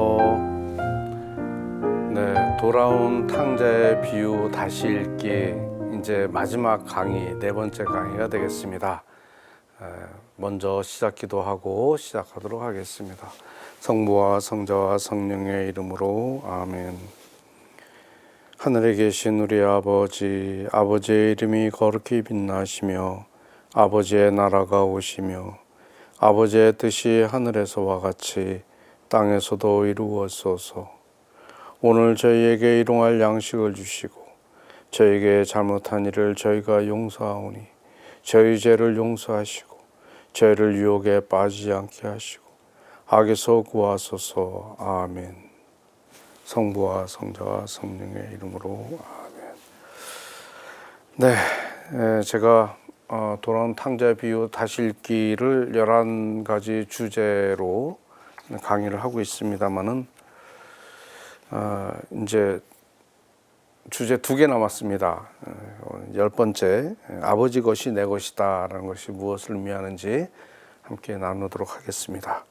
안녕하세요. 네, 돌아온 탕자의 비유 다시 읽기 이제 마지막 강의, 네 번째 강의가 되겠습니다. 먼저 시작 기도하고 시작하도록 하겠습니다. 성부와 성자와 성령의 이름으로 아멘. 하늘에 계신 우리 아버지, 아버지의 이름이 거룩히 빛나시며 아버지의 나라가 오시며 아버지의 뜻이 하늘에서와 같이 땅에서도 이루어져서 오늘 저희에게 일용할 양식을 주시고 저희에게 잘못한 일을 저희가 용서하오니 저희 죄를 용서하시고 저희를 유혹에 빠지지 않게 하시고 악에서 구하소서. 아멘. 성부와 성자와 성령의 이름으로 아멘. 네, 제가 돌아온 탕자의 비유 다시 읽기를 11가지 주제로 강의를 하고 있습니다만은 이제 주제 2개 남았습니다. 10번째, 아버지 것이 내 것이다 라는 것이 무엇을 의미하는지 함께 나누도록 하겠습니다.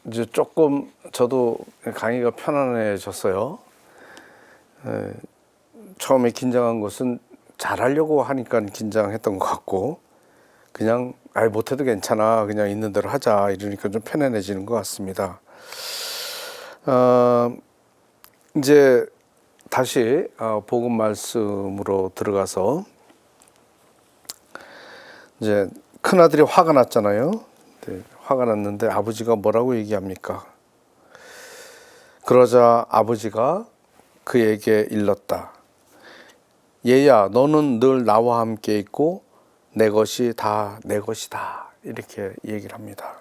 이제 조금 저도 강의가 편안해졌어요. 처음에 긴장한 것은 잘하려고 하니까 긴장했던 것 같고, 그냥 못해도 괜찮아, 그냥 있는 대로 하자 이러니까 좀 편안해지는 것 같습니다. 이제 다시 복음 말씀으로 들어가서, 이제 큰아들이 화가 났잖아요. 네, 화가 났는데 아버지가 뭐라고 얘기합니까? 그러자 아버지가 그에게 일렀다. 얘야, 너는 늘 나와 함께 있고 내 것이 다 내 것이다. 이렇게 얘기를 합니다.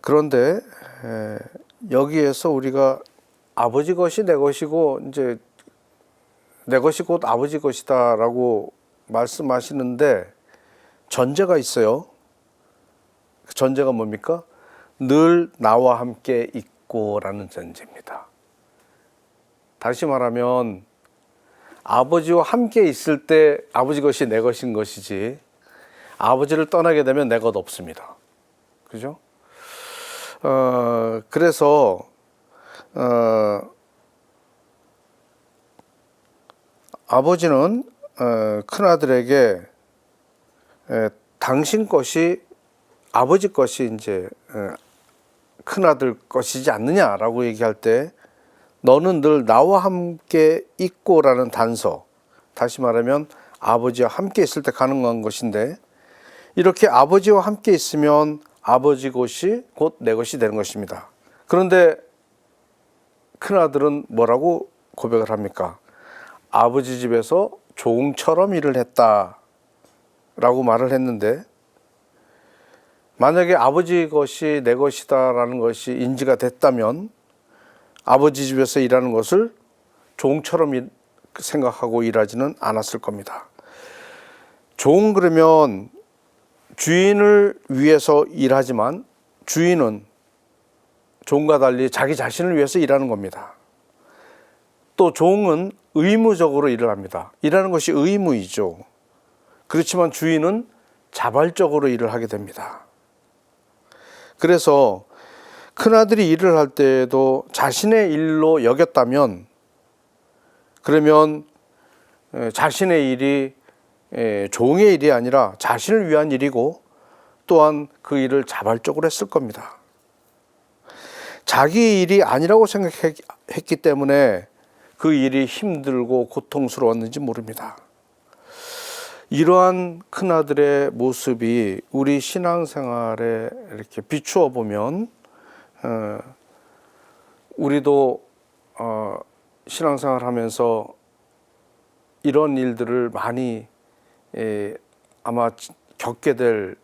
그런데 여기에서 우리가 아버지 것이 내 것이고 이제 내 것이 곧 아버지 것이다 라고 말씀하시는데 전제가 있어요. 그 전제가 뭡니까? 늘 나와 함께 있고 라는 전제입니다. 다시 말하면 아버지와 함께 있을 때 아버지 것이 내 것인 것이지 아버지를 떠나게 되면 내 것 없습니다. 그죠? 그래서 아버지는 큰아들에게 당신 것이 아버지 것이 이제 큰아들 것이지 않느냐라고 얘기할 때 너는 늘 나와 함께 있고라는 단서, 다시 말하면 아버지와 함께 있을 때 가능한 것인데, 이렇게 아버지와 함께 있으면 아버지 것이 곧 내 것이 되는 것입니다. 그런데 큰아들은 뭐라고 고백을 합니까? 아버지 집에서 종처럼 일을 했다라고 말을 했는데, 만약에 아버지 것이 내 것이다라는 것이 인지가 됐다면 아버지 집에서 일하는 것을 종처럼 생각하고 일하지는 않았을 겁니다. 종은 그러면 주인을 위해서 일하지만 주인은 종과 달리 자기 자신을 위해서 일하는 겁니다. 또 종은 의무적으로 일을 합니다. 일하는 것이 의무이죠. 그렇지만 주인은 자발적으로 일을 하게 됩니다. 그래서 큰아들이 일을 할 때에도 자신의 일로 여겼다면, 그러면 자신의 일이 종의 일이 아니라 자신을 위한 일이고 또한 그 일을 자발적으로 했을 겁니다. 자기 일이 아니라고 생각했기 때문에 그 일이 힘들고 고통스러웠는지 모릅니다. 이러한 큰아들의 모습이 우리 신앙생활에 이렇게 비추어 보면 우리도 신앙생활 하면서 이런 일들을 많이 아마 겪게 될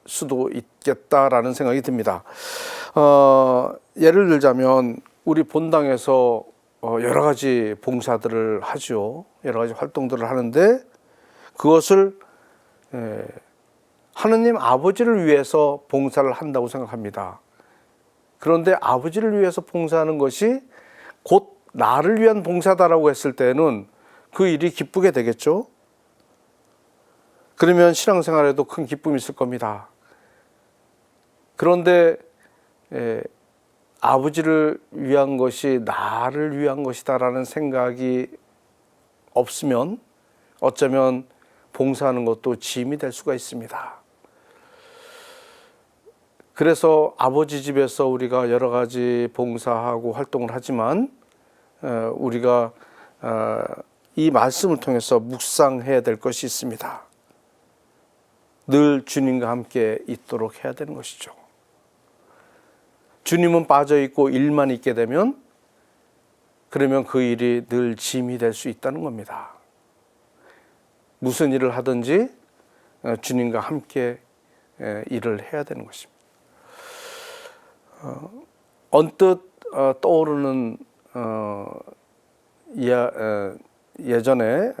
수도 있겠다라는 생각이 듭니다. 예를 들자면 우리 본당에서 여러 가지 봉사들을 하죠. 여러 가지 활동들을 하는데 그것을 하느님 아버지를 위해서 봉사를 한다고 생각합니다. 그런데 아버지를 위해서 봉사하는 것이 곧 나를 위한 봉사다라고 했을 때는 그 일이 기쁘게 되겠죠. 그러면 신앙생활에도 큰 기쁨이 있을 겁니다. 그런데 아버지를 위한 것이 나를 위한 것이다라는 생각이 없으면 어쩌면 봉사하는 것도 짐이 될 수가 있습니다. 그래서 아버지 집에서 우리가 여러 가지 봉사하고 활동을 하지만 우리가 이 말씀을 통해서 묵상해야 될 것이 있습니다. 늘 주님과 함께 있도록 해야 되는 것이죠. 주님은 빠져 있고 일만 있게 되면 그러면 그 일이 늘 짐이 될 수 있다는 겁니다. 무슨 일을 하든지 주님과 함께 일을 해야 되는 것입니다. 언뜻 떠오르는 예전에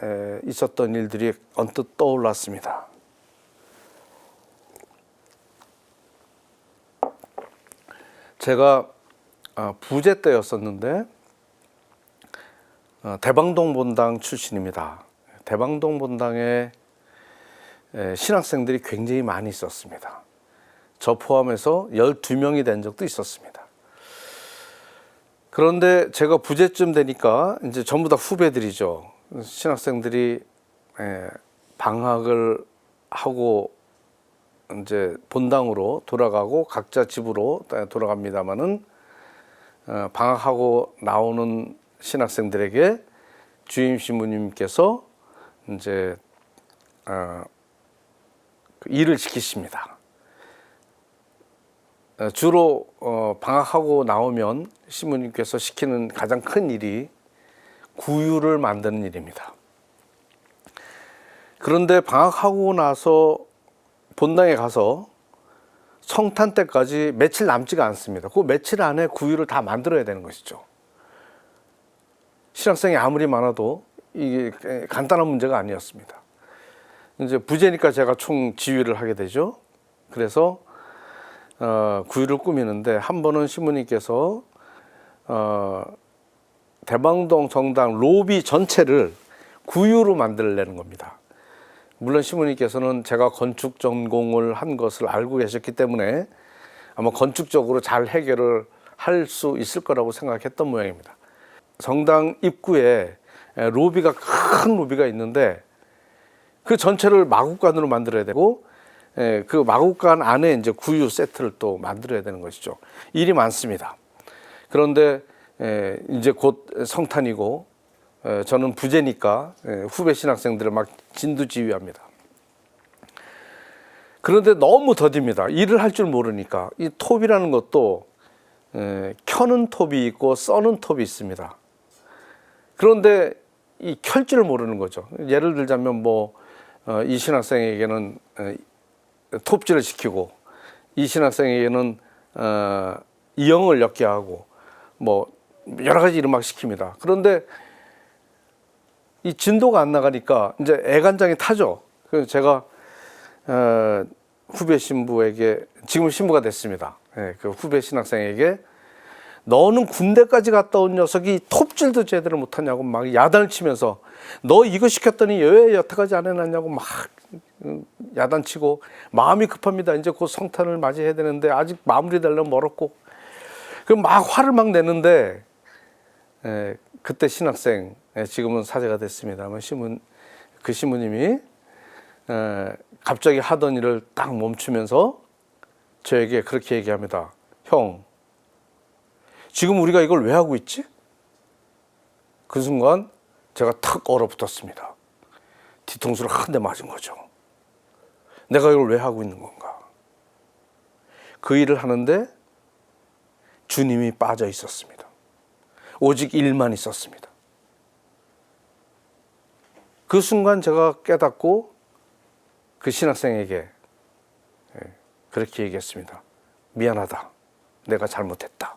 있었던 일들이 언뜻 떠올랐습니다. 제가 부제 때였었는데 대방동 본당 출신입니다. 대방동 본당에 신학생들이 굉장히 많이 있었습니다. 저 포함해서 12명이 된 적도 있었습니다. 그런데 제가 부제쯤 되니까 이제 전부 다 후배들이죠. 신학생들이 방학을 하고 이제 본당으로 돌아가고 각자 집으로 돌아갑니다마는 방학하고 나오는 신학생들에게 주임 신부님께서 이제 일을 시키십니다. 주로 방학하고 나오면 신부님께서 시키는 가장 큰 일이 구유를 만드는 일입니다. 그런데 방학하고 나서 본당에 가서 성탄 때까지 며칠 남지가 않습니다. 그 며칠 안에 구유를 다 만들어야 되는 것이죠. 신학생이 아무리 많아도 이게 간단한 문제가 아니었습니다. 이제 부제니까 제가 총 지휘를 하게 되죠. 그래서 구유를 꾸미는데 한 번은 신부님께서 대방동 정당 로비 전체를 구유로 만들려는 겁니다. 물론 신부님께서는 제가 건축 전공을 한 것을 알고 계셨기 때문에 아마 건축적으로 잘 해결을 할 수 있을 거라고 생각했던 모양입니다. 성당 입구에 로비가 큰 로비가 있는데 그 전체를 마구간으로 만들어야 되고 그 마구간 안에 이제 구유 세트를 또 만들어야 되는 것이죠. 일이 많습니다. 그런데 이제 곧 성탄이고 저는 부제니까 후배 신학생들을 막 진두지휘합니다. 그런데 너무 더딥니다. 일을 할 줄 모르니까. 이 톱이라는 것도 켜는 톱이 있고 써는 톱이 있습니다. 그런데 이 켤 줄 모르는 거죠. 예를 들자면 이 신학생에게는 톱질을 시키고 이 신학생에게는 이형을 엮게 하고 여러 가지 일을 막 시킵니다. 그런데 이 진도가 안 나가니까 이제 애간장이 타죠. 그래서 제가 후배 신부에게 지금 신부가 됐습니다. 그 후배 신학생에게 너는 군대까지 갔다 온 녀석이 톱질도 제대로 못하냐고 막 야단을 치면서 너 이거 시켰더니 왜 여태까지 안 해놨냐고 막 야단치고 마음이 급합니다. 이제 곧 성탄을 맞이해야 되는데 아직 마무리되려면 멀었고 그럼 막 화를 막 내는데 그때 신학생 지금은 사제가 됐습니다만 그 신부님이 갑자기 하던 일을 딱 멈추면서 저에게 그렇게 얘기합니다. 형, 지금 우리가 이걸 왜 하고 있지? 그 순간 제가 탁 얼어붙었습니다. 뒤통수를 한 대 맞은 거죠. 내가 이걸 왜 하고 있는 건가? 그 일을 하는데 주님이 빠져 있었습니다. 오직 일만 있었습니다. 그 순간 제가 깨닫고 그 신학생에게 그렇게 얘기했습니다. 미안하다. 내가 잘못했다.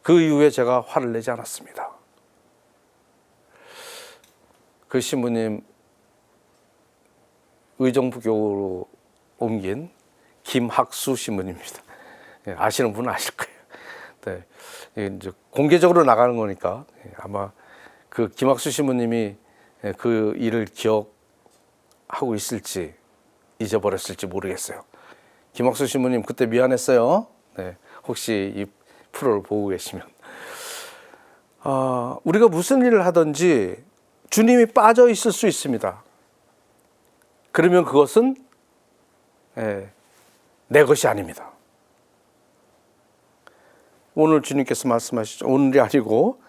그 이후에 제가 화를 내지 않았습니다. 그 신부님 의정부교로 옮긴 김학수 신부님입니다. 아시는 분은 아실 거예요. 네, 이제 공개적으로 나가는 거니까 아마 그 김학수 신부님이 그 일을 하고 있을지 잊어버렸을지 모르겠어요. 김학수 신부님 그때 미안했어요. 네, 혹시 이 프로를 보고 계시면 우리가 무슨 일을 하든지 주님이 빠져 있을 수 있습니다. 그러면 그것은 내 것이 아닙니다. 오늘 주님께서 말씀하시죠. 오늘이 아니고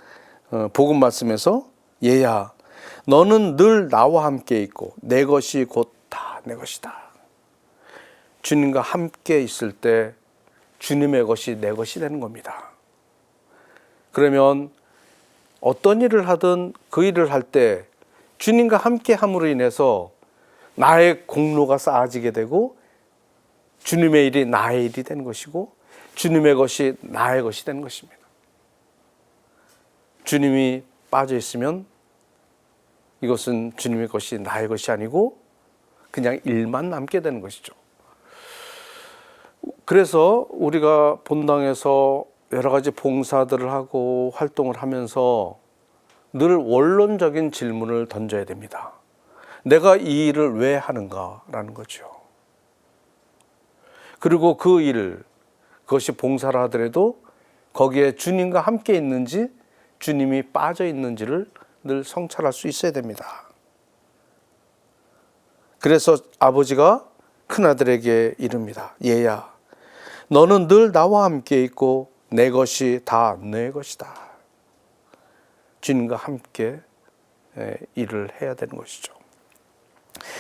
복음 말씀에서 얘야 너는 늘 나와 함께 있고 내 것이 곧 다 내 것이다. 주님과 함께 있을 때 주님의 것이 내 것이 되는 겁니다. 그러면 어떤 일을 하든 그 일을 할 때 주님과 함께 함으로 인해서 나의 공로가 쌓아지게 되고 주님의 일이 나의 일이 되는 것이고 주님의 것이 나의 것이 되는 것입니다. 주님이 빠져 있으면 이것은 주님의 것이 나의 것이 아니고 그냥 일만 남게 되는 것이죠. 그래서 우리가 본당에서 여러 가지 봉사들을 하고 활동을 하면서 늘 원론적인 질문을 던져야 됩니다. 내가 이 일을 왜 하는가라는 거죠. 그리고 그 일, 그것이 봉사를 하더라도 거기에 주님과 함께 있는지 주님이 빠져 있는지를 늘 성찰할 수 있어야 됩니다. 그래서 아버지가 큰아들에게 이릅니다. 얘야, 너는 늘 나와 함께 있고 내 것이 다 내 것이다. 주님과 함께 일을 해야 되는 것이죠.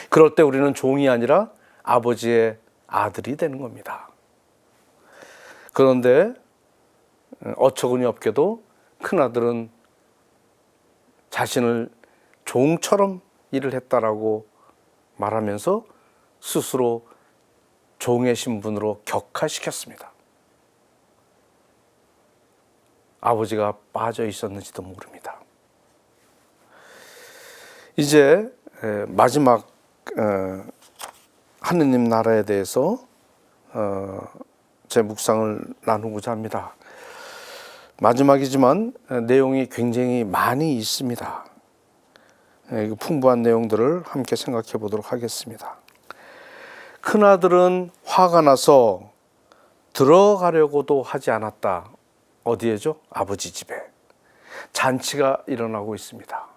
그럴 때 우리는 종이 아니라 아버지의 아들이 되는 겁니다. 그런데 어처구니 없게도 큰아들은 자신을 종처럼 일을 했다라고 말하면서 스스로 종의 신분으로 격화시켰습니다. 아버지가 빠져 있었는지도 모릅니다. 이제 마지막 하느님 나라에 대해서 제 묵상을 나누고자 합니다. 마지막이지만 내용이 굉장히 많이 있습니다. 풍부한 내용들을 함께 생각해 보도록 하겠습니다. 큰아들은 화가 나서 들어가려고도 하지 않았다. 어디에죠? 아버지 집에. 잔치가 일어나고 있습니다.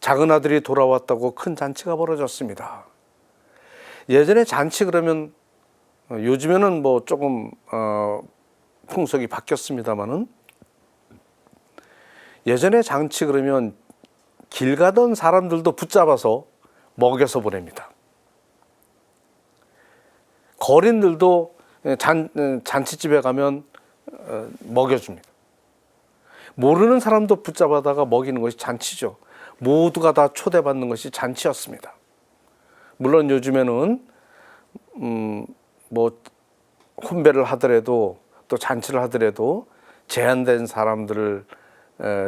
작은 아들이 돌아왔다고 큰 잔치가 벌어졌습니다. 예전에 잔치 그러면 요즘에는 뭐 조금 풍속이 바뀌었습니다만은 예전에 잔치 그러면 길 가던 사람들도 붙잡아서 먹여서 보냅니다. 거린들도 잔치집에 가면 먹여줍니다. 모르는 사람도 붙잡아다가 먹이는 것이 잔치죠. 모두가 다 초대받는 것이 잔치였습니다. 물론 요즘에는 뭐 혼배를 하더라도 또 잔치를 하더라도 제한된 사람들을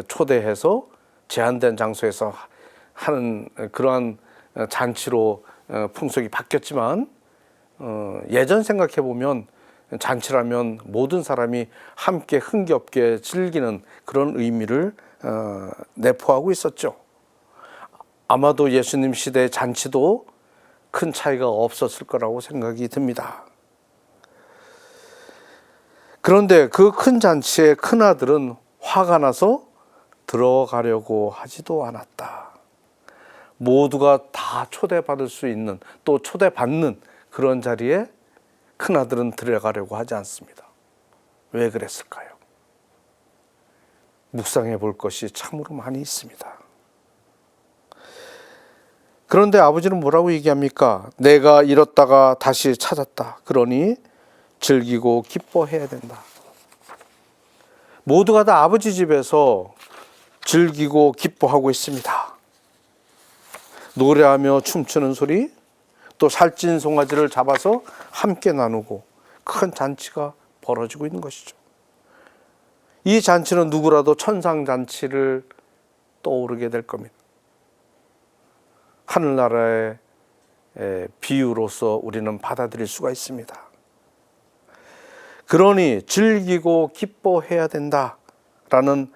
초대해서 제한된 장소에서 하는 그러한 잔치로 풍속이 바뀌었지만 예전 생각해 보면 잔치라면 모든 사람이 함께 흥겹게 즐기는 그런 의미를 내포하고 있었죠. 아마도 예수님 시대의 잔치도 큰 차이가 없었을 거라고 생각이 듭니다. 그런데 그 큰 잔치에 큰아들은 화가 나서 들어가려고 하지도 않았다. 모두가 다 초대받을 수 있는 또 초대받는 그런 자리에 큰아들은 들어가려고 하지 않습니다. 왜 그랬을까요? 묵상해 볼 것이 참으로 많이 있습니다. 그런데 아버지는 뭐라고 얘기합니까? 내가 잃었다가 다시 찾았다. 그러니 즐기고 기뻐해야 된다. 모두가 다 아버지 집에서 즐기고 기뻐하고 있습니다. 노래하며 춤추는 소리, 또 살찐 송아지를 잡아서 함께 나누고 큰 잔치가 벌어지고 있는 것이죠. 이 잔치는 누구라도 천상잔치를 떠오르게 될 겁니다. 하늘나라의 비유로서 우리는 받아들일 수가 있습니다. 그러니 즐기고 기뻐해야 된다라는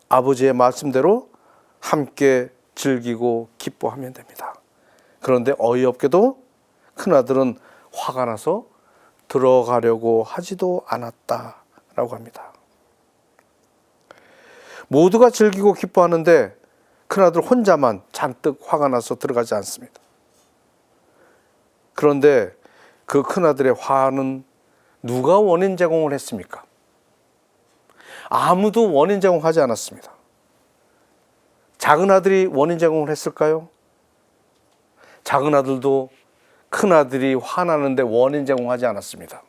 아버지의 말씀대로 함께 즐기고 기뻐하면 됩니다. 그런데 어이없게도 큰아들은 화가 나서 들어가려고 하지도 않았다라고 합니다. 모두가 즐기고 기뻐하는데 큰아들 혼자만 잔뜩 화가 나서 들어가지 않습니다. 그런데 그 큰아들의 화는 누가 원인 제공을 했습니까? 아무도 원인 제공하지 않았습니다. 작은 아들이 원인 제공을 했을까요? 작은 아들도 큰아들이 화나는데 원인 제공하지 않았습니다.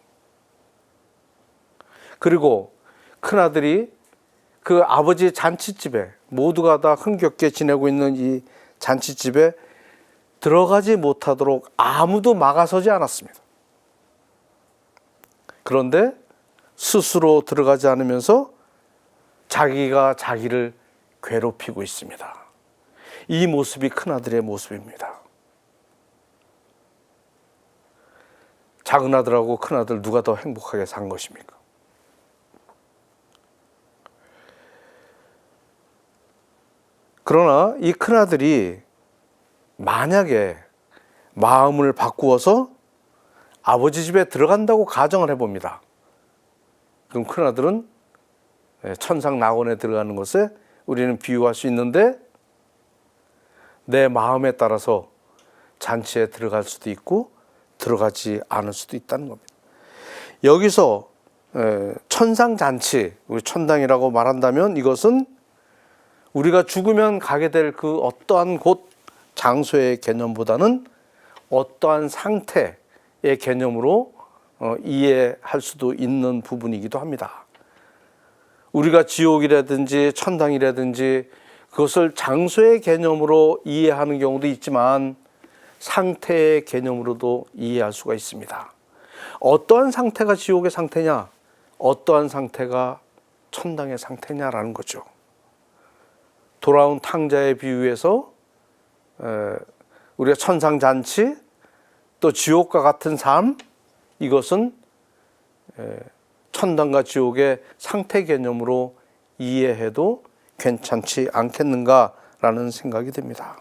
그리고 큰아들이 그 아버지 잔치집에, 모두가 다 흥겹게 지내고 있는 이 잔치집에 들어가지 못하도록 아무도 막아서지 않았습니다. 그런데 스스로 들어가지 않으면서 자기가 자기를 괴롭히고 있습니다. 이 모습이 큰아들의 모습입니다. 작은 아들하고 큰아들 누가 더 행복하게 산 것입니까? 그러나 이 큰아들이 만약에 마음을 바꾸어서 아버지 집에 들어간다고 가정을 해봅니다. 그럼 큰아들은 천상 낙원에 들어가는 것에 우리는 비유할 수 있는데, 내 마음에 따라서 잔치에 들어갈 수도 있고 들어가지 않을 수도 있다는 겁니다. 여기서 천상잔치, 우리 천당이라고 말한다면 이것은 우리가 죽으면 가게 될 그 어떠한 곳, 장소의 개념보다는 어떠한 상태의 개념으로 이해할 수도 있는 부분이기도 합니다. 우리가 지옥이라든지 천당이라든지 그것을 장소의 개념으로 이해하는 경우도 있지만 상태의 개념으로도 이해할 수가 있습니다. 어떠한 상태가 지옥의 상태냐, 어떠한 상태가 천당의 상태냐라는 거죠. 돌아온 탕자의 비유에서 우리가 천상잔치, 또 지옥과 같은 삶, 이것은 천당과 지옥의 상태 개념으로 이해해도 괜찮지 않겠는가라는 생각이 듭니다.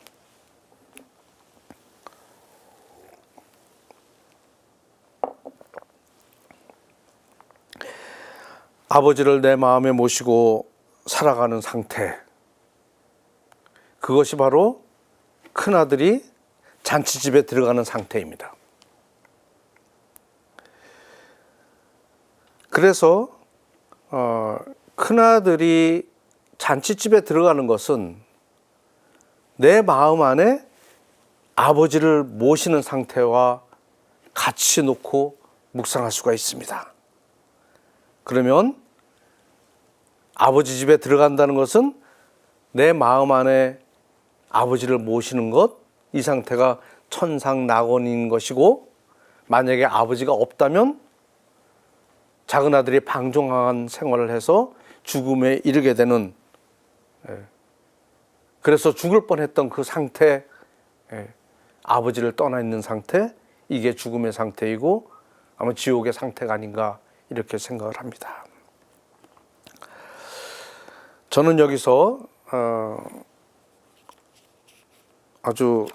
아버지를 내 마음에 모시고 살아가는 상태, 그것이 바로 큰아들이 잔치집에 들어가는 상태입니다. 그래서 큰아들이 잔치집에 들어가는 것은 내 마음 안에 아버지를 모시는 상태와 같이 놓고 묵상할 수가 있습니다. 그러면 아버지 집에 들어간다는 것은 내 마음 안에 아버지를 모시는 것, 이 상태가 천상낙원인 것이고, 만약에 아버지가 없다면 작은 아들이 방종한 생활을 해서 죽음에 이르게 되는, 그래서 죽을 뻔했던 그 상태, 아버지를 떠나 있는 상태, 이게 죽음의 상태이고 아마 지옥의 상태가 아닌가 이렇게 생각을 합니다. 저는 여기서 아주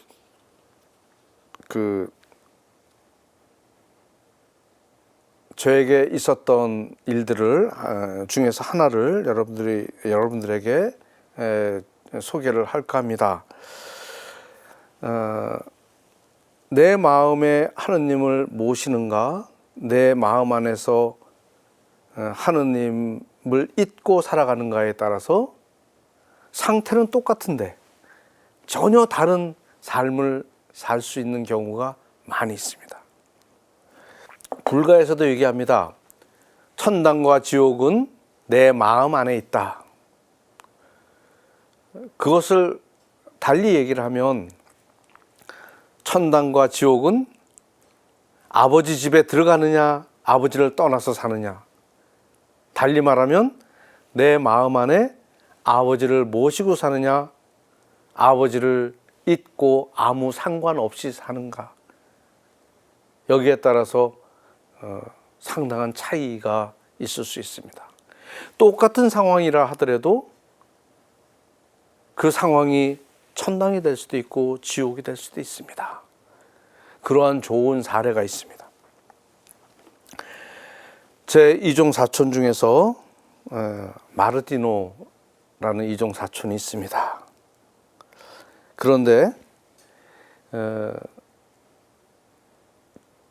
저에게 있었던 일들을 중에서 하나를 여러분들에게 소개를 할까 합니다. 내 마음에 하느님을 모시는가, 내 마음 안에서 하느님을 잊고 살아가는가에 따라서 상태는 똑같은데 전혀 다른 삶을 살 수 있는 경우가 많이 있습니다. 불가에서도 얘기합니다. 천당과 지옥은 내 마음 안에 있다. 그것을 달리 얘기를 하면 천당과 지옥은 아버지 집에 들어가느냐, 아버지를 떠나서 사느냐. 달리 말하면 내 마음 안에 아버지를 모시고 사느냐, 아버지를 잊고 아무 상관없이 사는가. 여기에 따라서 상당한 차이가 있을 수 있습니다. 똑같은 상황이라 하더라도 그 상황이 천당이 될 수도 있고 지옥이 될 수도 있습니다. 그러한 좋은 사례가 있습니다. 제 이종 사촌 중에서 마르티노라는 이종 사촌이 있습니다. 그런데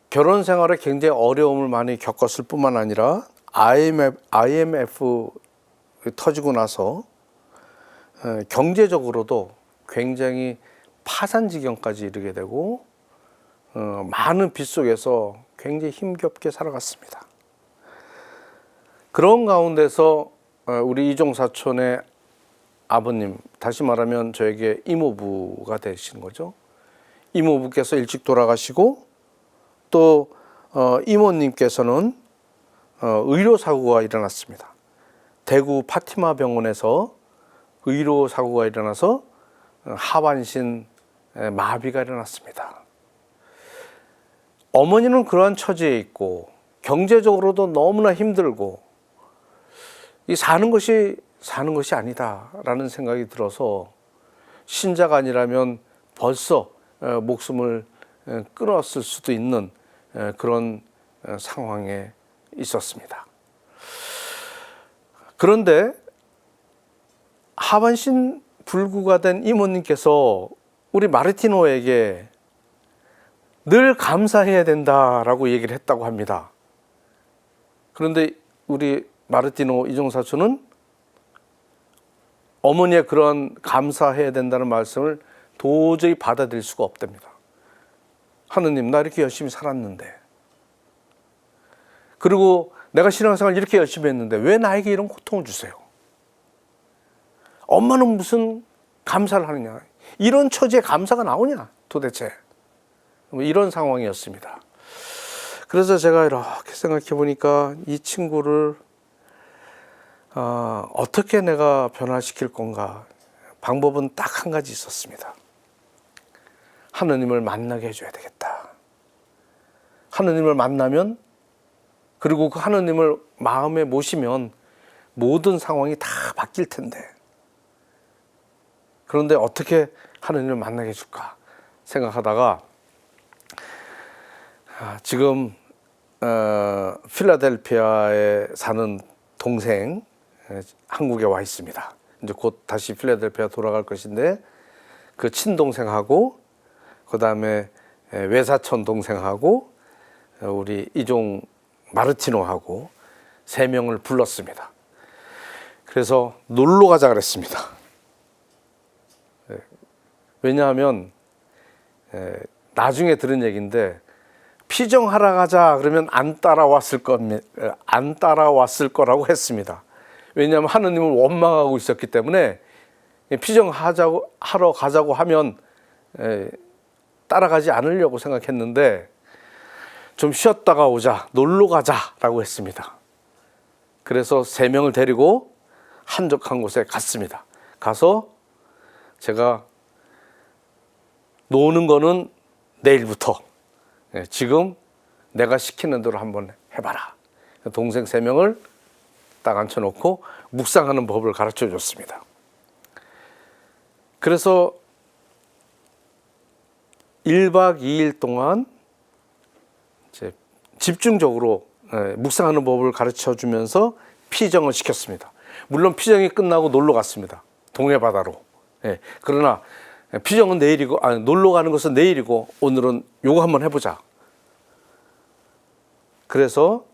결혼 생활에 굉장히 어려움을 많이 겪었을 뿐만 아니라 IMF 터지고 나서 경제적으로도 굉장히 파산 지경까지 이르게 되고 많은 빚 속에서 굉장히 힘겹게 살아갔습니다. 그런 가운데서 우리 이종 사촌의 아버님, 다시 말하면 저에게 이모부가 되신 거죠. 이모부께서 일찍 돌아가시고 또 이모님께서는 의료사고가 일어났습니다. 대구 파티마 병원에서 의료사고가 일어나서 하반신 마비가 일어났습니다. 어머니는 그러한 처지에 있고 경제적으로도 너무나 힘들고 이 사는 것이 아니다라는 생각이 들어서 신자가 아니라면 벌써 목숨을 끊었을 수도 있는 그런 상황에 있었습니다. 그런데 하반신 불구가 된 이모님께서 우리 마르티노에게 늘 감사해야 된다라고 얘기를 했다고 합니다. 그런데 우리 마르티노 이종사촌은 어머니의 그런 감사해야 된다는 말씀을 도저히 받아들일 수가 없답니다. 하느님, 나 이렇게 열심히 살았는데, 그리고 내가 신앙생활 이렇게 열심히 했는데 왜 나에게 이런 고통을 주세요? 엄마는 무슨 감사를 하느냐? 이런 처지에 감사가 나오냐 도대체? 이런 상황이었습니다. 그래서 제가 이렇게 생각해 보니까 이 친구를 어떻게 내가 변화시킬 건가? 방법은 딱 한 가지 있었습니다. 하느님을 만나게 해줘야 되겠다. 하느님을 만나면, 그리고 그 하느님을 마음에 모시면 모든 상황이 다 바뀔 텐데, 그런데 어떻게 하느님을 만나게 해줄까 생각하다가 지금 필라델피아에 사는 동생 한국에 와 있습니다. 이제 곧 다시 필라델피아 돌아갈 것인데 그 친동생하고 그 다음에 외사촌 동생하고 우리 이종 마르티노하고 3명을 불렀습니다. 그래서 놀러 가자 그랬습니다. 왜냐하면 나중에 들은 얘기인데 피정하러 가자 그러면 안 따라왔을 거라고 했습니다. 왜냐하면 하느님을 원망하고 있었기 때문에 피정하러 가자고 하면 따라가지 않으려고 생각했는데 좀 쉬었다가 오자, 놀러 가자라고 했습니다. 그래서 3명을 데리고 한적한 곳에 갔습니다. 가서 제가 노는 거는 내일부터 지금 내가 시키는 대로 한번 해봐라. 동생 3명을 딱 앉혀놓고 묵상하는 법을 가르쳐 줬습니다. 그래서 1박 2일 동안 이제 집중적으로 묵상하는 법을 가르쳐 주면서 피정을 시켰습니다. 물론 피정이 끝나고 놀러 갔습니다. 동해바다로. 그러나 피정은 내일이고, 놀러 가는 것은 내일이고, 오늘은 요거 한번 해보자. 그래서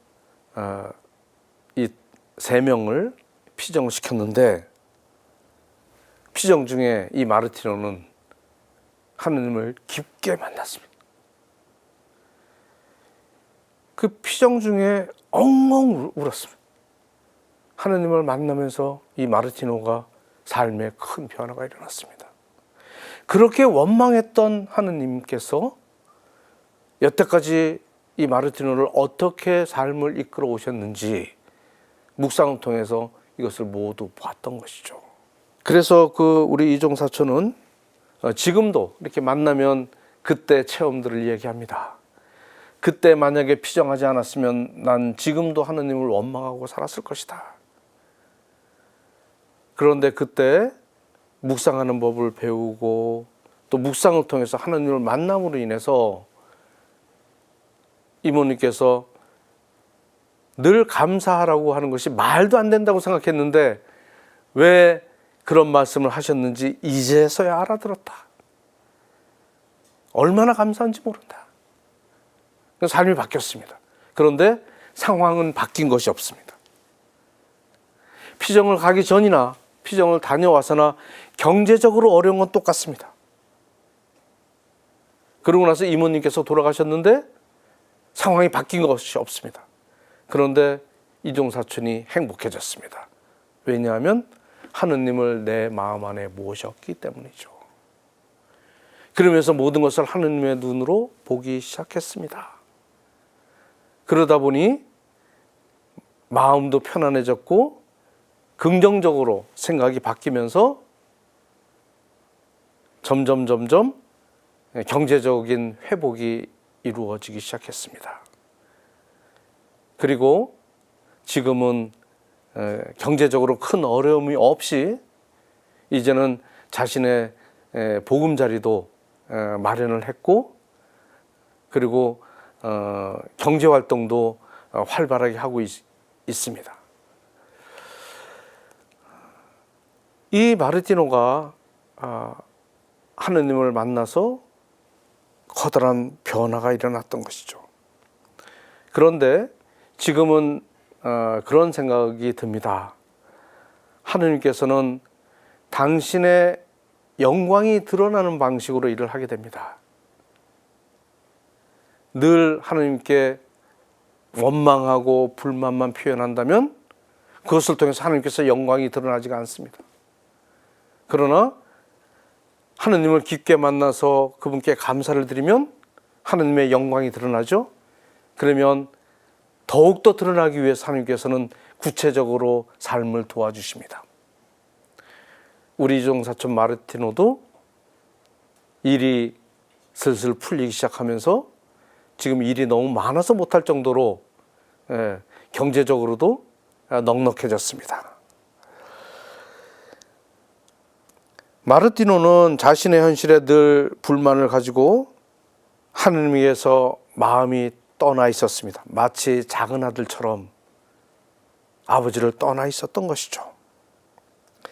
이 3명을 피정을 시켰는데, 피정 중에 이 마르티노는 하느님을 깊게 만났습니다. 그 피정 중에 엉엉 울었습니다. 하느님을 만나면서 이 마르티노가 삶에 큰 변화가 일어났습니다. 그렇게 원망했던 하느님께서 여태까지 이 마르티노를 어떻게 삶을 이끌어 오셨는지 묵상을 통해서 이것을 모두 봤던 것이죠. 그래서 그 우리 이종 사촌은 지금도 이렇게 만나면 그때 체험들을 얘기합니다. 그때 만약에 피정하지 않았으면 난 지금도 하느님을 원망하고 살았을 것이다. 그런데 그때 묵상하는 법을 배우고 또 묵상을 통해서 하느님을 만남으로 인해서 이모님께서 늘 감사하라고 하는 것이 말도 안 된다고 생각했는데 왜 그런 말씀을 하셨는지 이제서야 알아들었다. 얼마나 감사한지 모른다. 삶이 바뀌었습니다. 그런데 상황은 바뀐 것이 없습니다. 피정을 가기 전이나 피정을 다녀와서나 경제적으로 어려운 건 똑같습니다. 그러고 나서 이모님께서 돌아가셨는데 상황이 바뀐 것이 없습니다. 그런데 이종사촌이 행복해졌습니다. 왜냐하면 하느님을 내 마음 안에 모셨기 때문이죠. 그러면서 모든 것을 하느님의 눈으로 보기 시작했습니다. 그러다 보니 마음도 편안해졌고 긍정적으로 생각이 바뀌면서 점점 경제적인 회복이 이루어지기 시작했습니다. 그리고 지금은 경제적으로 큰 어려움이 없이 이제는 자신의 보금자리도 마련을 했고, 그리고 경제활동도 활발하게 하고 있습니다. 이 마르티노가 하느님을 만나서 커다란 변화가 일어났던 것이죠. 그런데 지금은 그런 생각이 듭니다. 하느님께서는 당신의 영광이 드러나는 방식으로 일을 하게 됩니다. 늘 하느님께 원망하고 불만만 표현한다면 그것을 통해서 하느님께서 영광이 드러나지가 않습니다. 그러나 하느님을 깊게 만나서 그분께 감사를 드리면 하느님의 영광이 드러나죠. 그러면 더욱더 드러나기 위해서 하느님께서는 구체적으로 삶을 도와주십니다. 우리 이종사촌 마르티노도 일이 슬슬 풀리기 시작하면서 지금 일이 너무 많아서 못할 정도로 경제적으로도 넉넉해졌습니다. 마르티노는 자신의 현실에 늘 불만을 가지고 하느님 위에서 마음이 떠나 있었습니다. 마치 작은 아들처럼 아버지를 떠나 있었던 것이죠.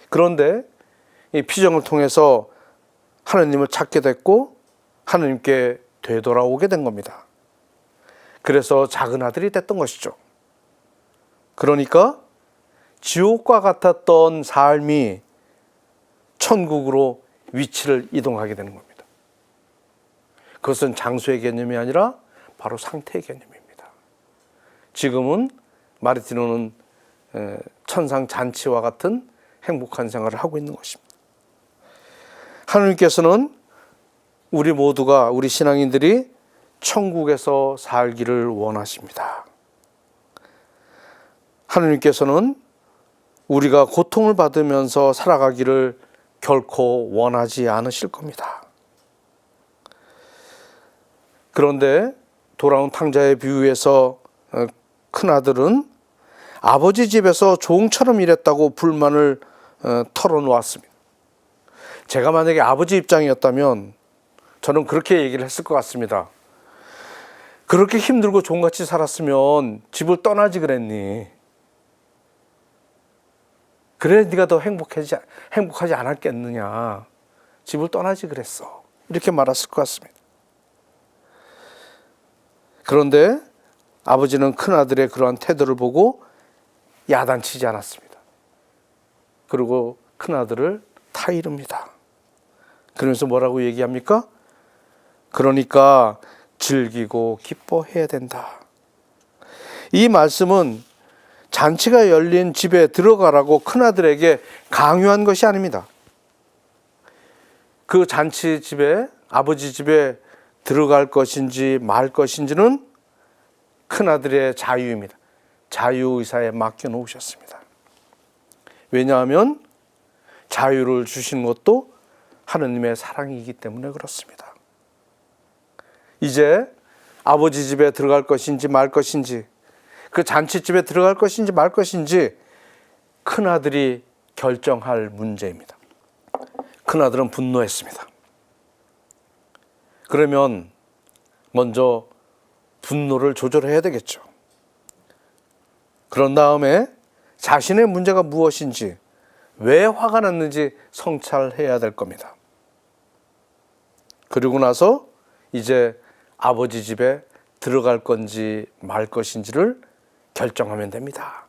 그런데 이 피정을 통해서 하느님을 찾게 됐고 하느님께 되돌아오게 된 겁니다. 그래서 작은 아들이 됐던 것이죠. 그러니까 지옥과 같았던 삶이 천국으로 위치를 이동하게 되는 겁니다. 그것은 장소의 개념이 아니라 바로 상태의 개념입니다. 지금은 마르티노는 천상 잔치와 같은 행복한 생활을 하고 있는 것입니다. 하느님께서는 우리 모두가, 우리 신앙인들이 천국에서 살기를 원하십니다. 하느님께서는 우리가 고통을 받으면서 살아가기를 결코 원하지 않으실 겁니다. 그런데 돌아온 탕자의 비유에서 큰아들은 아버지 집에서 종처럼 일했다고 불만을 털어놓았습니다. 제가 만약에 아버지 입장이었다면 저는 그렇게 얘기를 했을 것 같습니다. 그렇게 힘들고 종같이 살았으면 집을 떠나지 그랬니? 그래 네가 더 행복하지 않았겠느냐. 집을 떠나지 그랬어. 이렇게 말했을 것 같습니다. 그런데 아버지는 큰아들의 그러한 태도를 보고 야단치지 않았습니다. 그리고 큰아들을 타이릅니다. 그러면서 뭐라고 얘기합니까? 그러니까 즐기고 기뻐해야 된다. 이 말씀은 잔치가 열린 집에 들어가라고 큰아들에게 강요한 것이 아닙니다. 그 잔치 집에, 아버지 집에 들어갈 것인지 말 것인지는 큰아들의 자유입니다. 자유의사에 맡겨놓으셨습니다. 왜냐하면 자유를 주신 것도 하느님의 사랑이기 때문에 그렇습니다. 이제 아버지 집에 들어갈 것인지 말 것인지, 그 잔치집에 들어갈 것인지 말 것인지 큰아들이 결정할 문제입니다. 큰아들은 분노했습니다. 그러면 먼저 분노를 조절해야 되겠죠. 그런 다음에 자신의 문제가 무엇인지, 왜 화가 났는지 성찰해야 될 겁니다. 그리고 나서 이제 아버지 집에 들어갈 건지 말 것인지를 결정하면 됩니다.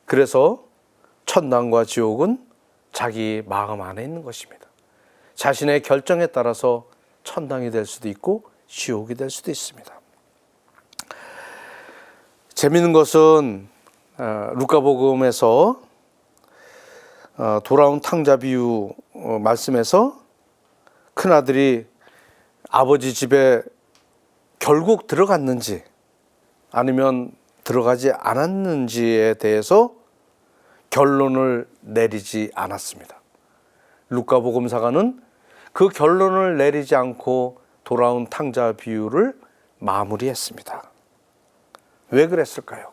그래서 천당과 지옥은 자기 마음 안에 있는 것입니다. 자신의 결정에 따라서 천당이 될 수도 있고 지옥이 될 수도 있습니다. 재미있는 것은 루카복음에서 돌아온 탕자 비유 말씀에서 큰아들이 아버지 집에 결국 들어갔는지 아니면 들어가지 않았는지에 대해서 결론을 내리지 않았습니다. 루카복음사가는 그 결론을 내리지 않고 돌아온 탕자 비유를 마무리했습니다. 왜 그랬을까요?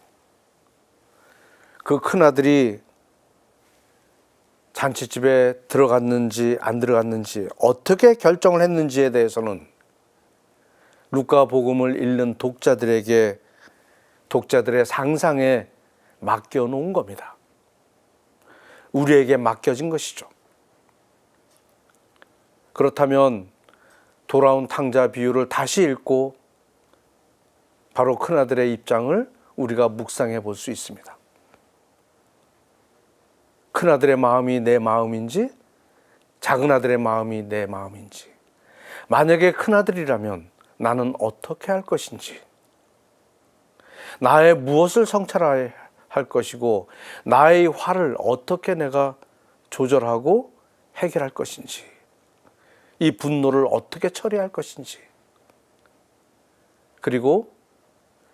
그 큰아들이 잔치집에 들어갔는지 안 들어갔는지 어떻게 결정을 했는지에 대해서는 루카복음을 읽는 독자들에게 독자들의 상상에 맡겨놓은 겁니다. 우리에게 맡겨진 것이죠. 그렇다면 돌아온 탕자 비유를 다시 읽고 바로 큰아들의 입장을 우리가 묵상해 볼 수 있습니다. 큰아들의 마음이 내 마음인지 작은아들의 마음이 내 마음인지, 만약에 큰아들이라면 나는 어떻게 할 것인지, 나의 무엇을 성찰할 것이고 나의 화를 어떻게 내가 조절하고 해결할 것인지, 이 분노를 어떻게 처리할 것인지, 그리고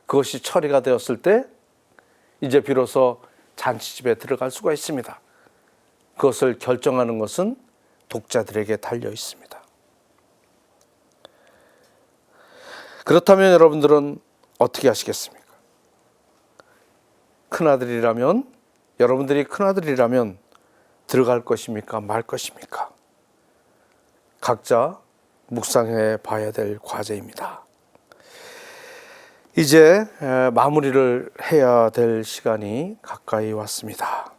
그것이 처리가 되었을 때 이제 비로소 잔치집에 들어갈 수가 있습니다. 그것을 결정하는 것은 독자들에게 달려 있습니다. 그렇다면 여러분들은 어떻게 하시겠습니까? 큰아들이라면, 여러분들이 큰아들이라면 들어갈 것입니까? 말 것입니까? 각자 묵상해 봐야 될 과제입니다. 이제 마무리를 해야 될 시간이 가까이 왔습니다.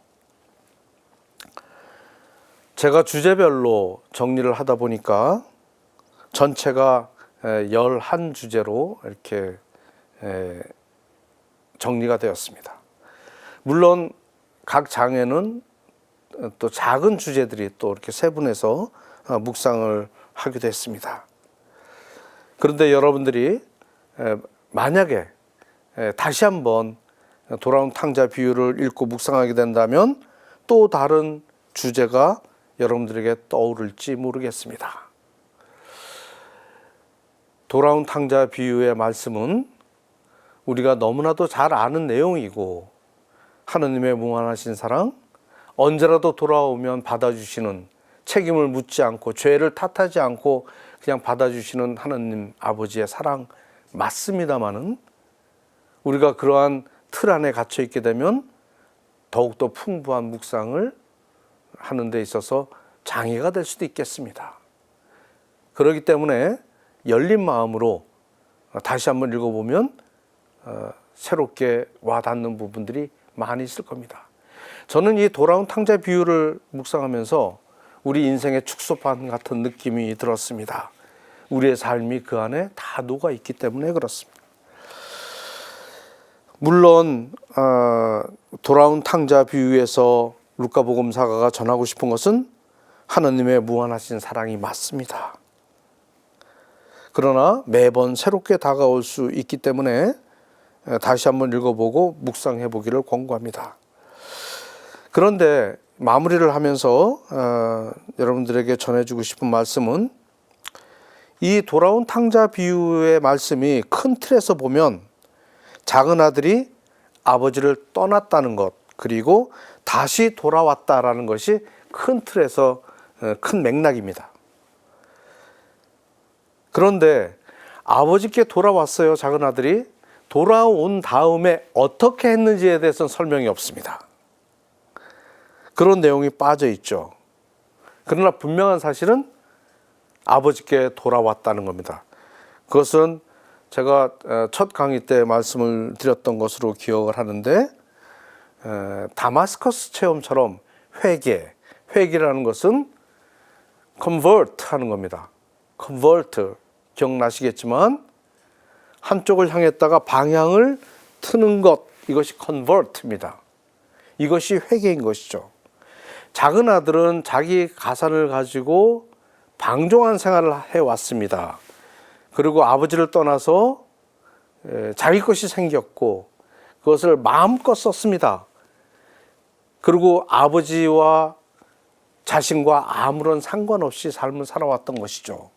제가 주제별로 정리를 하다 보니까 전체가 11주제로 이렇게 정리가 되었습니다. 물론 각 장에는 또 작은 주제들이 또 이렇게 세분해서 묵상을 하기도 했습니다. 그런데 여러분들이 만약에 다시 한번 돌아온 탕자 비유를 읽고 묵상하게 된다면 또 다른 주제가 여러분들에게 떠오를지 모르겠습니다. 돌아온 탕자 비유의 말씀은 우리가 너무나도 잘 아는 내용이고, 하느님의 무한하신 사랑, 언제라도 돌아오면 받아주시는, 책임을 묻지 않고 죄를 탓하지 않고 그냥 받아주시는 하느님 아버지의 사랑 맞습니다마는, 우리가 그러한 틀 안에 갇혀 있게 되면 더욱더 풍부한 묵상을 하는 데 있어서 장애가 될 수도 있겠습니다. 그렇기 때문에 열린 마음으로 다시 한번 읽어보면 새롭게 와닿는 부분들이 많이 있을 겁니다. 저는 이 돌아온 탕자 비유를 묵상하면서 우리 인생의 축소판 같은 느낌이 들었습니다. 우리의 삶이 그 안에 다 녹아 있기 때문에 그렇습니다. 물론 돌아온 탕자 비유에서 루카복음사가가 전하고 싶은 것은 하느님의 무한하신 사랑이 맞습니다. 그러나 매번 새롭게 다가올 수 있기 때문에 다시 한번 읽어보고 묵상해 보기를 권고합니다. 그런데 마무리를 하면서 여러분들에게 전해주고 싶은 말씀은, 이 돌아온 탕자 비유의 말씀이 큰 틀에서 보면 작은 아들이 아버지를 떠났다는 것, 그리고 다시 돌아왔다라는 것이 큰 틀에서 큰 맥락입니다. 그런데 아버지께 돌아왔어요. 작은 아들이 돌아온 다음에 어떻게 했는지에 대해서는 설명이 없습니다. 그런 내용이 빠져 있죠. 그러나 분명한 사실은 아버지께 돌아왔다는 겁니다. 그것은 제가 첫 강의 때 말씀을 드렸던 것으로 기억을 하는데, 다마스커스 체험처럼 회개라는 것은 convert 하는 겁니다. convert, 기억나시겠지만 한쪽을 향했다가 방향을 트는 것, 이것이 convert입니다. 이것이 회개인 것이죠. 작은 아들은 자기 가산을 가지고 방종한 생활을 해왔습니다. 그리고 아버지를 떠나서 자기 것이 생겼고 그것을 마음껏 썼습니다. 그리고 아버지와 자신과 아무런 상관없이 삶을 살아왔던 것이죠.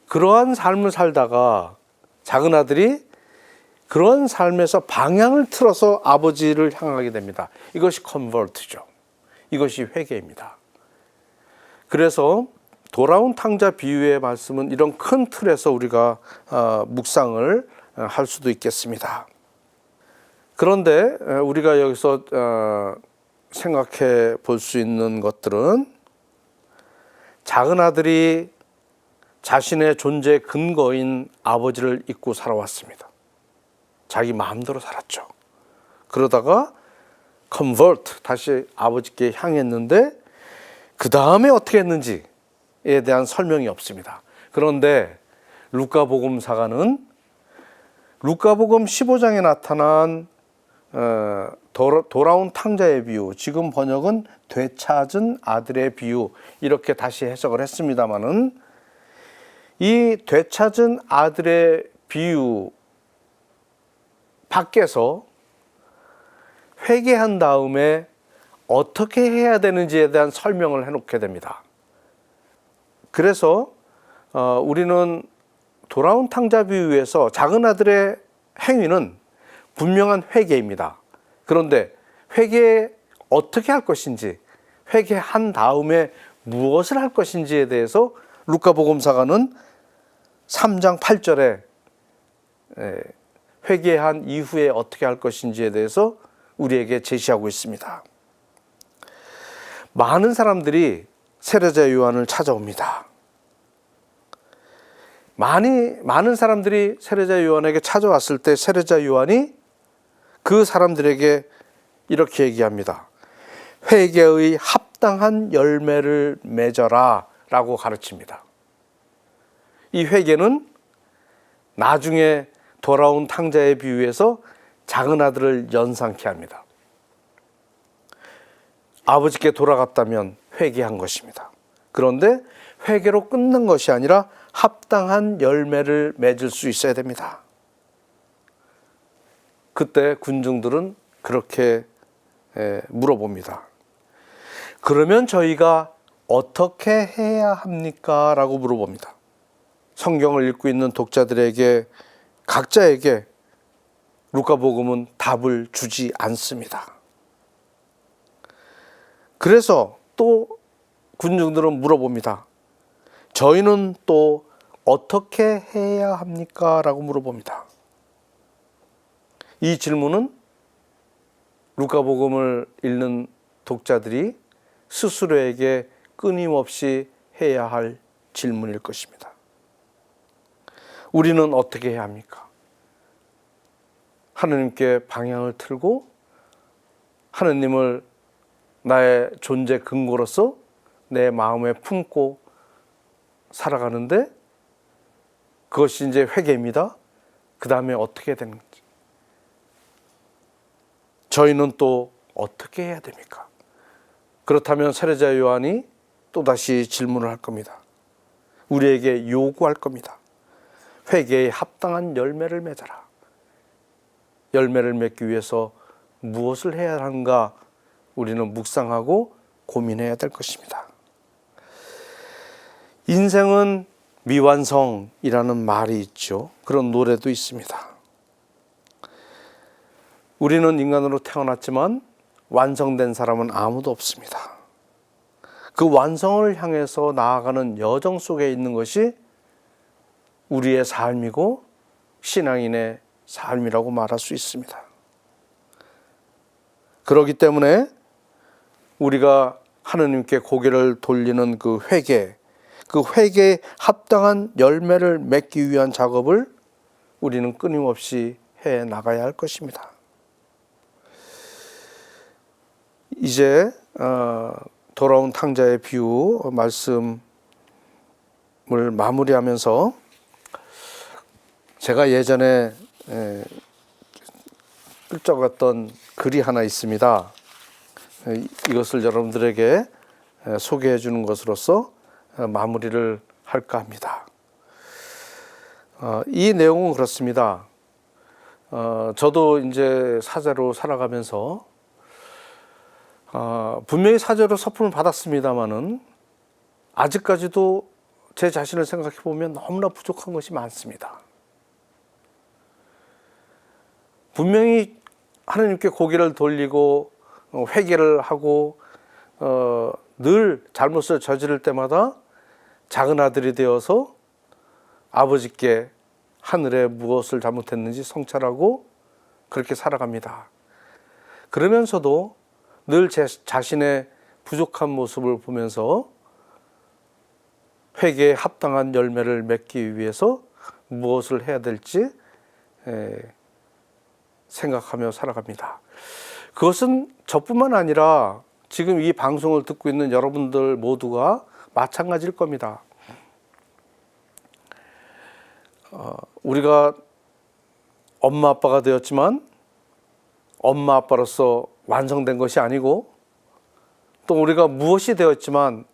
그러한 삶을 살다가 작은 아들이 그런 삶에서 방향을 틀어서 아버지를 향하게 됩니다. 이것이 컨버트죠. 이것이 회개입니다. 그래서 돌아온 탕자 비유의 말씀은 이런 큰 틀에서 우리가 묵상을 할 수도 있겠습니다. 그런데 우리가 여기서 생각해 볼 수 있는 것들은, 작은 아들이 자신의 존재 근거인 아버지를 잊고 살아왔습니다. 자기 마음대로 살았죠. 그러다가 convert, 다시 아버지께 향했는데 그 다음에 어떻게 했는지에 대한 설명이 없습니다. 그런데 루카복음사가는 루카복음 15장에 나타난 돌아온 탕자의 비유, 지금 번역은 되찾은 아들의 비유, 이렇게 다시 해석을 했습니다마는, 이 되찾은 아들의 비유 밖에서 회개한 다음에 어떻게 해야 되는지에 대한 설명을 해놓게 됩니다. 그래서 우리는 돌아온 탕자 비유에서 작은 아들의 행위는 분명한 회개입니다. 그런데 회개 어떻게 할 것인지, 회개한 다음에 무엇을 할 것인지에 대해서 루카복음사가는 3장 8절에 회개한 이후에 어떻게 할 것인지에 대해서 우리에게 제시하고 있습니다. 많은 사람들이 세례자 요한을 찾아옵니다. 많은 사람들이 세례자 요한에게 찾아왔을 때 세례자 요한이 그 사람들에게 이렇게 얘기합니다. 회개의 합당한 열매를 맺어라 라고 가르칩니다. 이 회개는 나중에 돌아온 탕자의 비유에서 작은 아들을 연상케 합니다. 아버지께 돌아갔다면 회개한 것입니다. 그런데 회개로 끝난 것이 아니라 합당한 열매를 맺을 수 있어야 됩니다. 그때 군중들은 그렇게 물어봅니다. 그러면 저희가 어떻게 해야 합니까? 라고 물어봅니다. 성경을 읽고 있는 독자들에게, 각자에게 루카복음은 답을 주지 않습니다. 그래서 또 군중들은 물어봅니다. 저희는 또 어떻게 해야 합니까? 라고 물어봅니다. 이 질문은 루카복음을 읽는 독자들이 스스로에게 끊임없이 해야 할 질문일 것입니다. 우리는 어떻게 해야 합니까? 하느님께 방향을 틀고 하느님을 나의 존재 근거로서 내 마음에 품고 살아가는데, 그것이 이제 회개입니다. 그 다음에 어떻게 되는지, 저희는 또 어떻게 해야 됩니까? 그렇다면 세례자 요한이 또다시 질문을 할 겁니다. 우리에게 요구할 겁니다. 회개에 합당한 열매를 맺어라. 열매를 맺기 위해서 무엇을 해야 하는가, 우리는 묵상하고 고민해야 될 것입니다. 인생은 미완성이라는 말이 있죠. 그런 노래도 있습니다. 우리는 인간으로 태어났지만 완성된 사람은 아무도 없습니다. 그 완성을 향해서 나아가는 여정 속에 있는 것이 우리의 삶이고 신앙인의 삶이라고 말할 수 있습니다. 그렇기 때문에 우리가 하느님께 고개를 돌리는 그 회개, 그 회개에 합당한 열매를 맺기 위한 작업을 우리는 끊임없이 해 나가야 할 것입니다. 이제 돌아온 탕자의 비유 말씀을 마무리하면서 제가 예전에 끄적였던 글이 하나 있습니다. 이것을 여러분들에게 소개해 주는 것으로서 마무리를 할까 합니다. 이 내용은 그렇습니다. 저도 이제 사제로 살아가면서 분명히 사제로 서품을 받았습니다마는 아직까지도 제 자신을 생각해 보면 너무나 부족한 것이 많습니다. 분명히 하나님께 고개를 돌리고 회개를 하고 늘 잘못을 저지를 때마다 작은 아들이 되어서 아버지께 하늘에 무엇을 잘못했는지 성찰하고 그렇게 살아갑니다. 그러면서도 늘 제 자신의 부족한 모습을 보면서 회개에 합당한 열매를 맺기 위해서 무엇을 해야 될지 생각하며 살아갑니다. 그것은 저뿐만 아니라 지금 이 방송을 듣고 있는 여러분들 모두가 마찬가지일 겁니다. 우리가 엄마 아빠가 되었지만 엄마 아빠로서 완성된 것이 아니고 또 우리가 무엇이 되었지만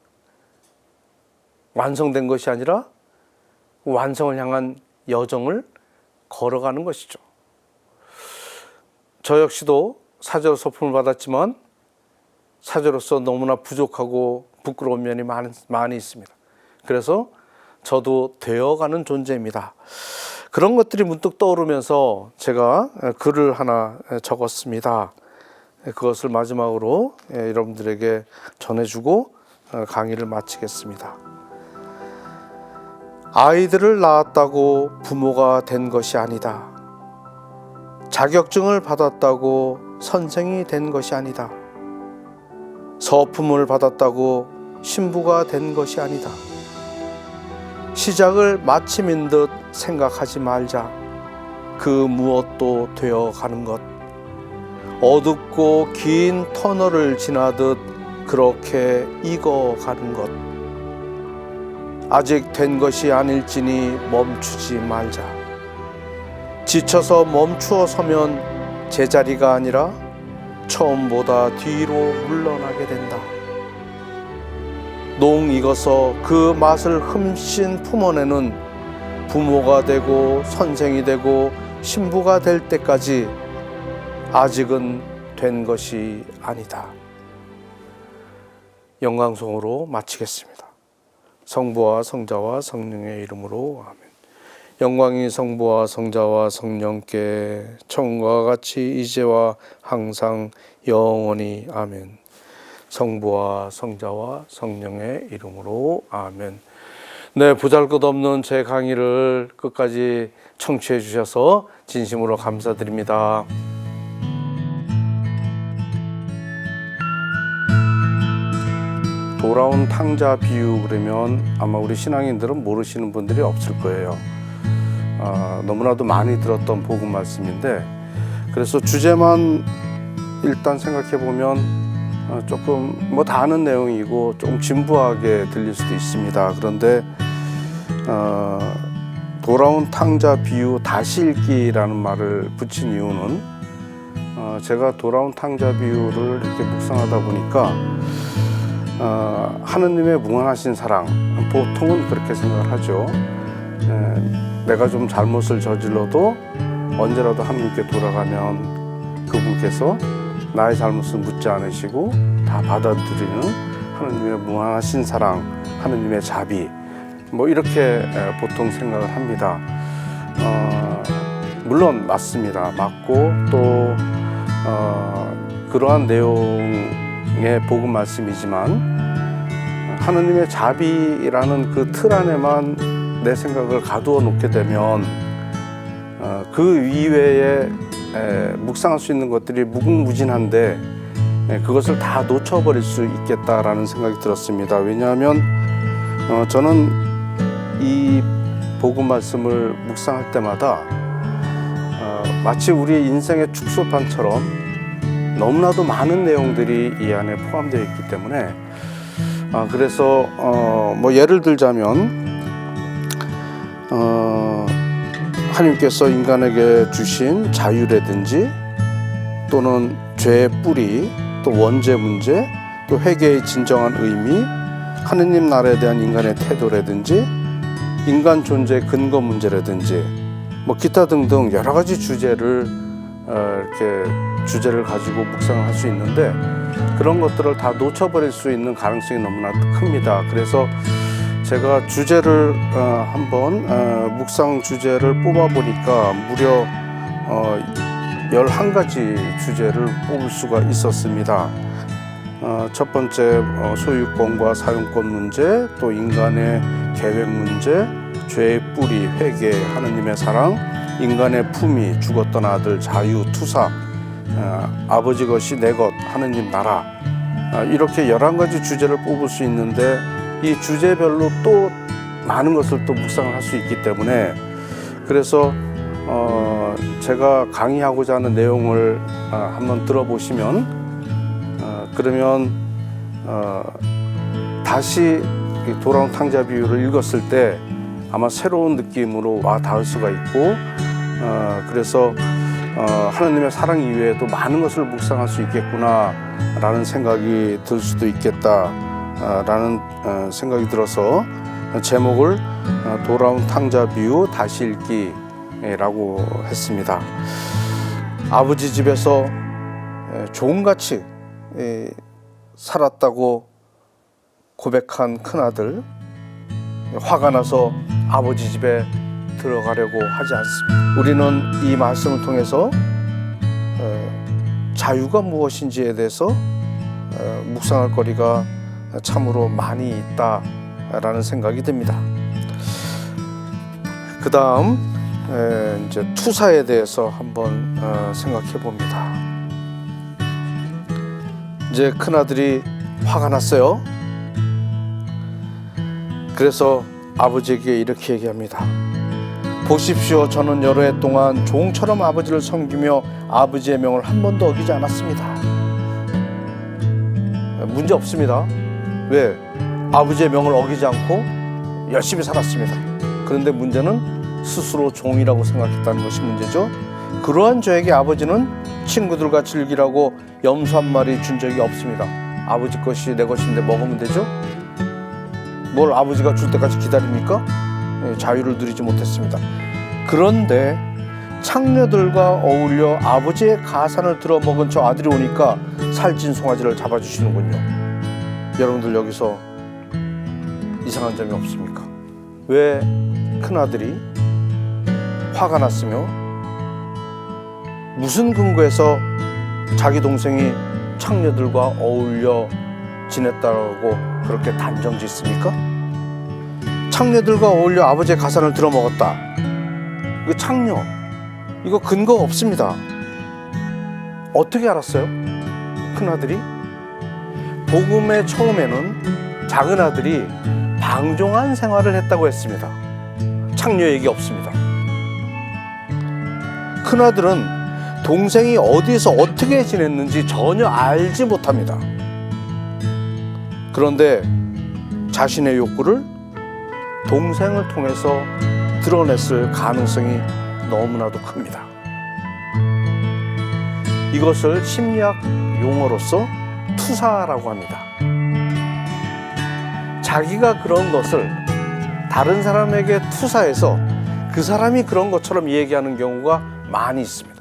완성된 것이 아니라 완성을 향한 여정을 걸어가는 것이죠. 저 역시도 사제로 서품을 받았지만 사제로서 너무나 부족하고 부끄러운 면이 많이 있습니다. 그래서 저도 되어가는 존재입니다. 그런 것들이 문득 떠오르면서 제가 글을 하나 적었습니다. 그것을 마지막으로 여러분들에게 전해주고 강의를 마치겠습니다. 아이들을 낳았다고 부모가 된 것이 아니다. 자격증을 받았다고 선생이 된 것이 아니다. 서품을 받았다고 신부가 된 것이 아니다. 시작을 마침인 듯 생각하지 말자. 그 무엇도 되어가는 것. 어둡고 긴 터널을 지나듯 그렇게 익어가는 것. 아직 된 것이 아닐지니 멈추지 말자. 지쳐서 멈추어 서면 제자리가 아니라 처음보다 뒤로 물러나게 된다. 농 익어서 그 맛을 흠씬 품어내는 부모가 되고 선생이 되고 신부가 될 때까지 아직은 된 것이 아니다. 영광송으로 마치겠습니다. 성부와 성자와 성령의 이름으로 아멘. 영광이 성부와 성자와 성령께 처음과 같이 이제와 항상 영원히 아멘. 성부와 성자와 성령의 이름으로 아멘. 네, 보잘것없는 제 강의를 끝까지 청취해 주셔서 진심으로 감사드립니다. 돌아온 탕자 비유 그러면 아마 우리 신앙인들은 모르시는 분들이 없을 거예요. 너무나도 많이 들었던 복음 말씀인데, 그래서 주제만 일단 생각해 보면 조금 다 아는 내용이고 조금 진부하게 들릴 수도 있습니다. 그런데 돌아온 탕자 비유 다시 읽기라는 말을 붙인 이유는 제가 돌아온 탕자 비유를 이렇게 묵상하다 보니까 하느님의 무한하신 사랑, 보통은 그렇게 생각을 하죠. 내가 좀 잘못을 저질러도 언제라도 하나님께 돌아가면 그분께서 나의 잘못을 묻지 않으시고 다 받아들이는 하느님의 무한하신 사랑, 하느님의 자비, 이렇게 보통 생각을 합니다. 물론 맞습니다. 맞고 또 그러한 내용의 복음 말씀이지만 하느님의 자비라는 그 틀 안에만 내 생각을 가두어 놓게 되면 그 이외에 묵상할 수 있는 것들이 무궁무진한데 그것을 다 놓쳐버릴 수 있겠다라는 생각이 들었습니다. 왜냐하면 저는 이 복음 말씀을 묵상할 때마다 마치 우리의 인생의 축소판처럼 너무나도 많은 내용들이 이 안에 포함되어 있기 때문에 그래서 뭐 예를 들자면 하나님께서 인간에게 주신 자유라든지 또는 죄의 뿌리, 또 원죄 문제, 또 회개의 진정한 의미, 하느님 나라에 대한 인간의 태도라든지 인간 존재의 근거 문제라든지 뭐 기타 등등 여러 가지 주제를 이렇게 주제를 가지고 묵상을 할 수 있는데 그런 것들을 다 놓쳐버릴 수 있는 가능성이 너무나 큽니다. 그래서 제가 주제를 한번 묵상 주제를 뽑아보니까 무려 11가지 주제를 뽑을 수가 있었습니다. 첫 번째 소유권과 사용권 문제, 또 인간의 계획 문제, 죄의 뿌리, 회개, 하느님의 사랑, 인간의 품위, 죽었던 아들, 자유, 투사, 아버지 것이 내 것, 하느님 나라, 이렇게 11가지 주제를 뽑을 수 있는데 이 주제별로 또 많은 것을 또 묵상을 할 수 있기 때문에 그래서 제가 강의하고자 하는 내용을 한번 들어보시면 그러면 다시 돌아온 탕자 비유를 읽었을 때 아마 새로운 느낌으로 와 닿을 수가 있고 그래서 하나님의 사랑 이외에도 많은 것을 묵상할 수 있겠구나 라는 생각이 들 수도 있겠다 라는 생각이 들어서 제목을 돌아온 탕자 비유 다시 읽기 라고 했습니다. 아버지 집에서 종같이 살았다고 고백한 큰아들, 화가 나서 아버지 집에 들어가려고 하지 않습니다. 우리는 이 말씀을 통해서 자유가 무엇인지에 대해서 묵상할 거리가 참으로 많이 있다라는 생각이 듭니다. 그 다음 이제 투사에 대해서 한번 생각해 봅니다. 이제 큰아들이 화가 났어요. 그래서 아버지에게 이렇게 얘기합니다. 보십시오, 저는 여러 해 동안 종처럼 아버지를 섬기며 아버지의 명을 한 번도 어기지 않았습니다. 문제 없습니다. 왜? 아버지의 명을 어기지 않고 열심히 살았습니다. 그런데 문제는 스스로 종이라고 생각했다는 것이 문제죠. 그러한 저에게 아버지는 친구들과 즐기라고 염소 한 마리 준 적이 없습니다. 아버지 것이 내 것인데 먹으면 되죠? 뭘 아버지가 줄 때까지 기다립니까? 자유를 누리지 못했습니다. 그런데 창녀들과 어울려 아버지의 가산을 들어먹은 저 아들이 오니까 살찐 송아지를 잡아주시는군요. 여러분들 여기서 이상한 점이 없습니까? 왜 큰아들이 화가 났으며 무슨 근거에서 자기 동생이 창녀들과 어울려 지냈다고 그렇게 단정 짓습니까? 창녀들과 어울려 아버지의 가산을 들어먹었다. 이거 창녀, 이거 근거가 없습니다. 어떻게 알았어요? 큰아들이? 복음의 처음에는 작은 아들이 방종한 생활을 했다고 했습니다. 창녀 얘기 없습니다. 큰아들은 동생이 어디서 어떻게 지냈는지 전혀 알지 못합니다. 그런데 자신의 욕구를 동생을 통해서 드러냈을 가능성이 너무나도 큽니다. 이것을 심리학 용어로서 투사라고 합니다. 자기가 그런 것을 다른 사람에게 투사해서 그 사람이 그런 것처럼 얘기하는 경우가 많이 있습니다.